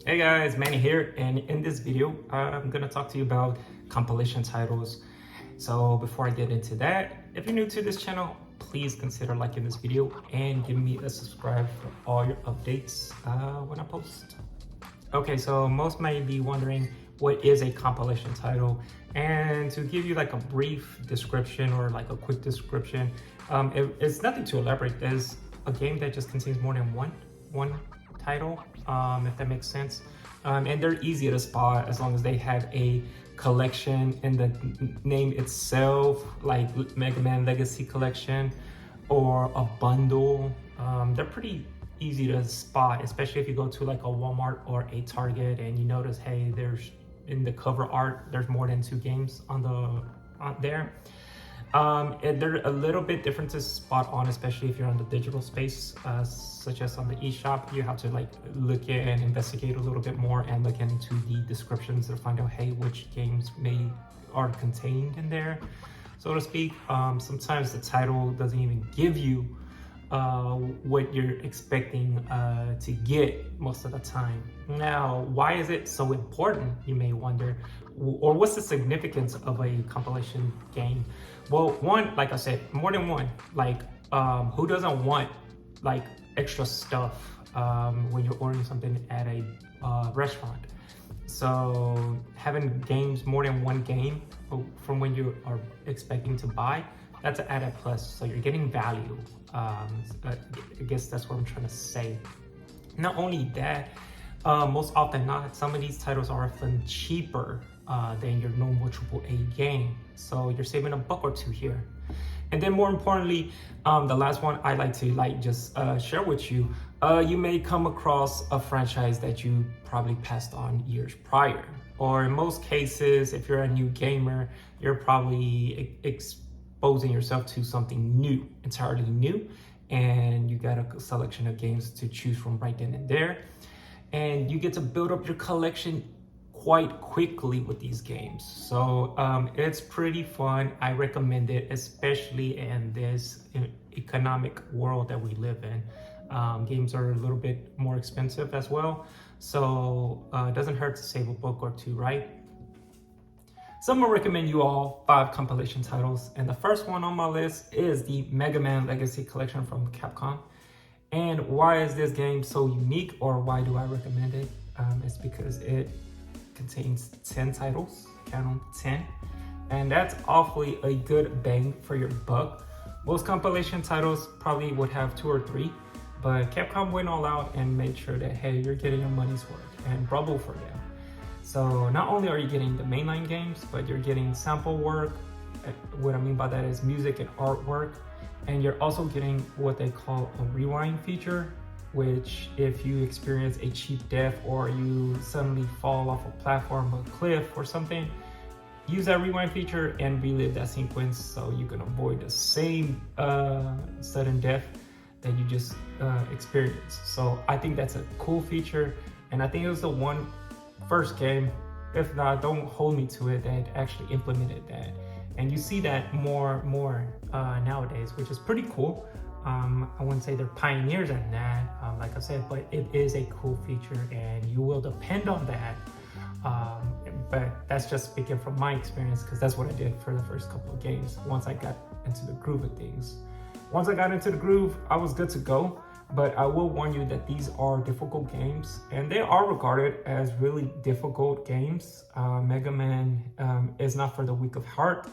Hey guys, Manny here, and in this video, I'm gonna talk to you about compilation titles. So before I get into that, if you're new to this channel, please consider liking this video and give me a subscribe for all your updates when I post. Okay, so most might be wondering what is a compilation title, and to give you like a brief description or like a quick description, it's nothing too elaborate. There's a game that just contains more than one title, if that makes sense, and they're easy to spot as long as they have a collection in the name itself, like Mega Man Legacy Collection or a bundle. They're pretty easy to spot, especially if you go to like a Walmart or a Target and you notice, hey, there's in the cover art there's more than 2 games on there. And they're a little bit different to spot on, especially if you're on the digital space, such as on the eShop. You have to like look in and investigate a little bit more and look into the descriptions to find out, hey, which games are contained in there, so to speak. Sometimes the title doesn't even give you what you're expecting to get most of the time. Now, why is it so important, you may wonder, or what's the significance of a compilation game? Well, one, like I said, more than one. Like, who doesn't want like extra stuff when you're ordering something at a restaurant? So having games, more than one game from when you are expecting to buy, that's an added plus. So you're getting value. I guess that's what I'm trying to say. Not only that, most often not, some of these titles are often cheaper than your normal AAA game. So you're saving a buck or two here. And then more importantly, the last one I like to just share with you, you may come across a franchise that you probably passed on years prior. Or in most cases, if you're a new gamer, you're probably exposing yourself to something new, entirely new, and you got a selection of games to choose from right then and there, and you get to build up your collection quite quickly with these games. So it's pretty fun. I recommend it, especially in this economic world that we live in. Games are a little bit more expensive as well, so it doesn't hurt to save a buck or two, right? So I'm gonna recommend you all 5 compilation titles, and the first one on my list is the Mega Man Legacy Collection from Capcom. And why is this game so unique, or why do I recommend it? It's because it contains 10 titles, count them, 10, and that's awfully a good bang for your buck. Most compilation titles probably would have 2 or 3, but Capcom went all out and made sure that, hey, you're getting your money's worth, and bravo for them. So not only are you getting the mainline games, but you're getting sample work. What I mean by that is music and artwork. And you're also getting what they call a rewind feature, which if you experience a cheap death or you suddenly fall off a platform, a cliff or something, use that rewind feature and relive that sequence so you can avoid the same sudden death that you just experienced. So I think that's a cool feature, and I think it was the first game, if not, don't hold me to it, that actually implemented that. And you see that more nowadays, which is pretty cool. I wouldn't say they're pioneers in that, like I said, but it is a cool feature and you will depend on that. But that's just speaking from my experience, because that's what I did for the first couple of games once I got into the groove of things. Once I got into the groove, I was good to go. But I will warn you that these are difficult games, and they are regarded as really difficult games. Mega Man is not for the weak of heart,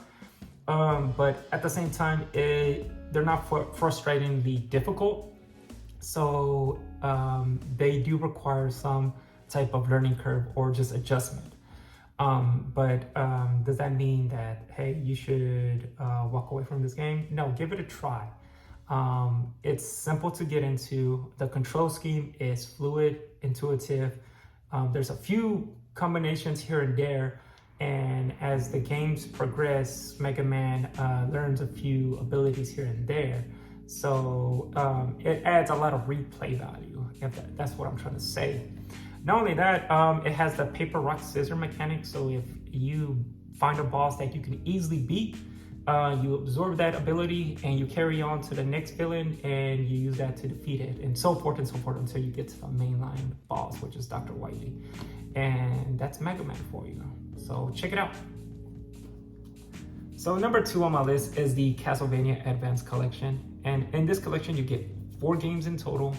but at the same time, they're not frustratingly difficult. So they do require some type of learning curve or just adjustment. But does that mean that, hey, you should walk away from this game? No, give it a try. It's simple to get into. The control scheme is fluid, intuitive. There's a few combinations here and there, and as the games progress, Mega Man learns a few abilities here and there. So it adds a lot of replay value, if that's what I'm trying to say. Not only that, it has the paper, rock, scissor mechanic, so if you find a boss that you can easily beat, You absorb that ability and you carry on to the next villain and you use that to defeat it, and so forth until you get to the mainline boss, which is Dr. Wily. And that's Mega Man for you. So check it out. So number 2 on my list is the Castlevania Advance Collection. And in this collection, you get 4 games in total,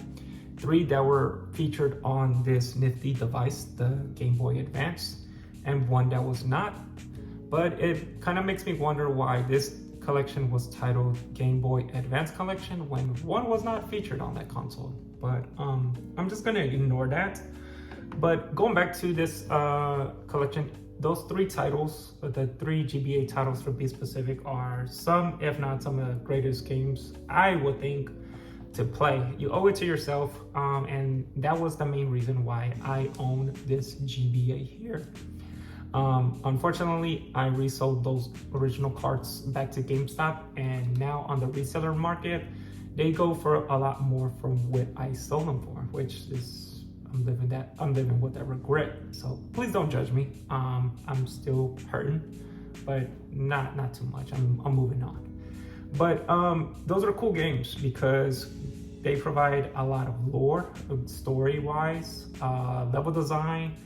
3 that were featured on this nifty device, the Game Boy Advance, and 1 that was not. But it kind of makes me wonder why this collection was titled Game Boy Advance Collection when 1 was not featured on that console. But I'm just gonna ignore that. But going back to this collection, those 3 titles, the 3 GBA titles to be specific, are some, if not some of the greatest games I would think to play. You owe it to yourself, and that was the main reason why I own this GBA here. Unfortunately, I resold those original cards back to GameStop, and now on the reseller market, they go for a lot more from what I sold them for, which is, I'm living with that regret. So please don't judge me. I'm still hurting, but not too much. I'm moving on. But those are cool games because they provide a lot of lore, story-wise, level design,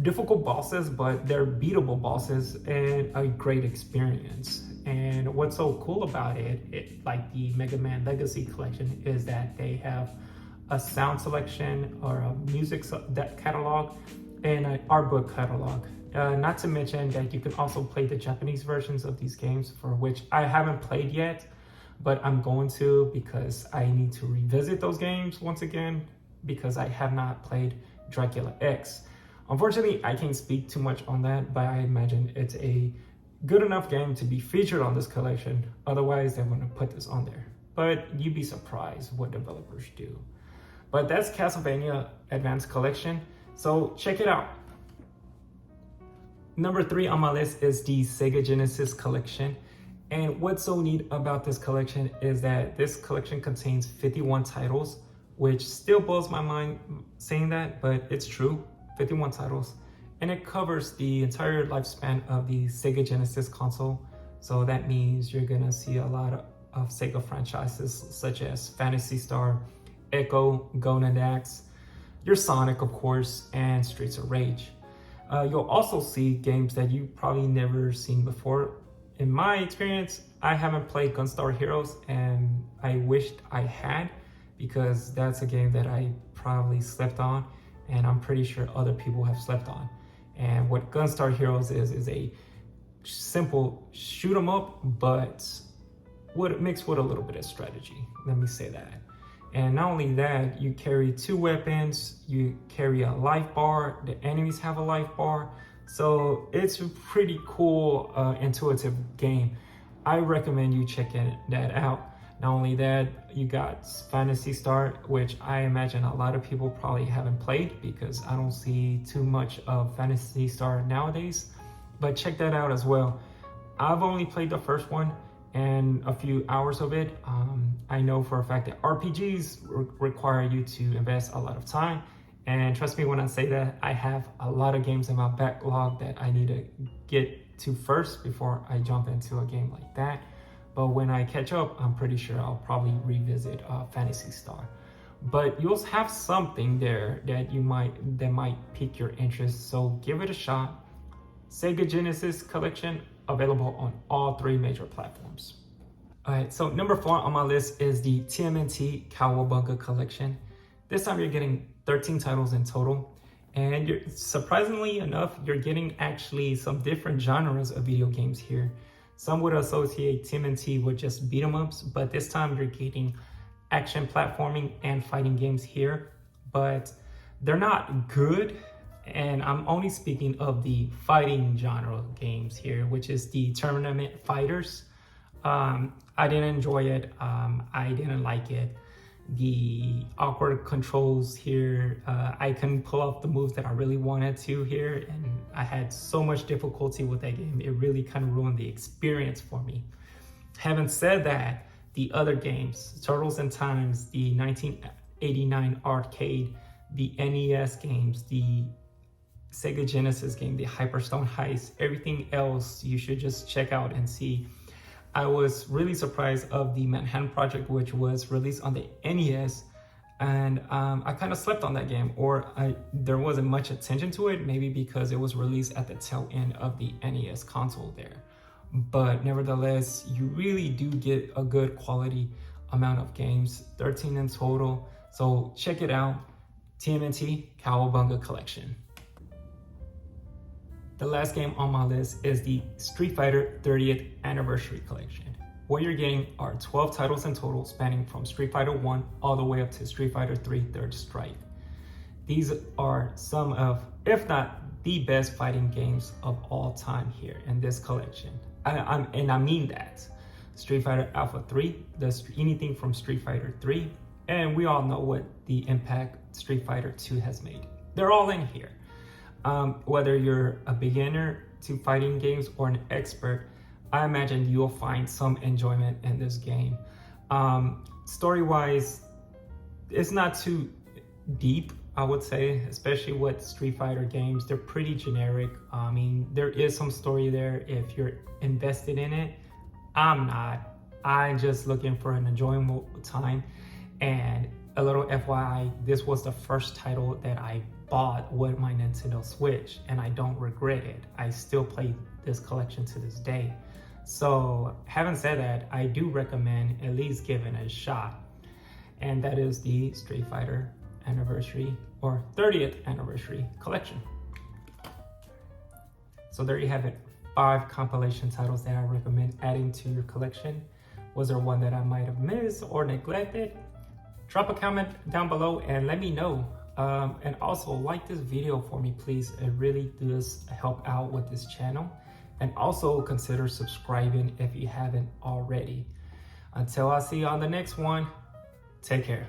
difficult bosses, but they're beatable bosses, and a great experience. And what's so cool about it, like the Mega Man Legacy Collection, is that they have a sound selection or a music catalog and an art book catalog. Not to mention that you can also play the Japanese versions of these games, for which I haven't played yet, but I'm going to, because I need to revisit those games once again, because I have not played Dracula X. Unfortunately, I can't speak too much on that, but I imagine it's a good enough game to be featured on this collection. Otherwise, they wouldn't put this on there. But you'd be surprised what developers do. But that's Castlevania Advance Collection, so check it out. Number 3 on my list is the Sega Genesis Collection. And what's so neat about this collection is that this collection contains 51 titles, which still blows my mind saying that, but it's true. 51 titles, and it covers the entire lifespan of the Sega Genesis console. So that means you're gonna see a lot of Sega franchises such as Phantasy Star, Echo, Gonadax, your Sonic, of course, and Streets of Rage. You'll also see games that you've probably never seen before. In my experience, I haven't played Gunstar Heroes, and I wished I had, because that's a game that I probably slept on, and I'm pretty sure other people have slept on. And what Gunstar Heroes is a simple shoot 'em up, but mixed with a little bit of strategy. Let me say that. And not only that, you carry 2 weapons, you carry a life bar, the enemies have a life bar. So it's a pretty cool, intuitive game. I recommend you checking that out. Not only that, you got Phantasy Star, which I imagine a lot of people probably haven't played, because I don't see too much of Phantasy Star nowadays, but check that out as well. I've only played the first one and a few hours of it. I know for a fact that RPGs require you to invest a lot of time, and trust me when I say that, I have a lot of games in my backlog that I need to get to first before I jump into a game like that. But when I catch up, I'm pretty sure I'll probably revisit Phantasy Star. But you'll have something there that might pique your interest, so give it a shot. Sega Genesis Collection, available on all 3 major platforms. All right, so number 4 on my list is the TMNT Cowabunga Collection. This time you're getting 13 titles in total, and surprisingly enough, you're getting actually some different genres of video games here. Some would associate TMNT with just beat 'em ups, but this time you're getting action platforming and fighting games here, but they're not good. And I'm only speaking of the fighting genre games here, which is the tournament fighters. I didn't enjoy it. I didn't like it. The awkward controls here, I couldn't pull off the moves that I really wanted to here, and I had so much difficulty with that game. It really kind of ruined the experience for me. Having said that, the other games, Turtles in Times, the 1989 arcade, the NES games, the Sega Genesis game, the Hyperstone Heist. Everything else you should just check out and see. I was really surprised of the Manhattan Project, which was released on the NES, and I kind of slept on that game, or there wasn't much attention to it, maybe because it was released at the tail end of the NES console there. But nevertheless, you really do get a good quality amount of games, 13 in total. So check it out, TMNT Cowabunga Collection. The last game on my list is the Street Fighter 30th Anniversary Collection. What you're getting are 12 titles in total, spanning from Street Fighter 1 all the way up to Street Fighter 3 Third Strike. These are some of, if not the best fighting games of all time here in this collection. And I mean that. Street Fighter Alpha 3, anything from Street Fighter 3, and we all know what the impact Street Fighter 2 has made. They're all in here. Whether you're a beginner to fighting games or an expert, I imagine you'll find some enjoyment in this game. Story-wise, it's not too deep, I would say, especially with Street Fighter games. They're pretty generic. I mean, there is some story there if you're invested in it. I'm not. I'm just looking for an enjoyable time. And a little FYI, this was the first title that I bought with my Nintendo Switch, and I don't regret it. I still play this collection to this day. So having said that, I do recommend at least giving it a shot. And that is the Street Fighter Anniversary or 30th Anniversary Collection. So there you have it, 5 compilation titles that I recommend adding to your collection. Was there one that I might have missed or neglected? Drop a comment down below and let me know. And also like this video for me, please. It really does help out with this channel. And also consider subscribing if you haven't already. Until I see you on the next one, take care.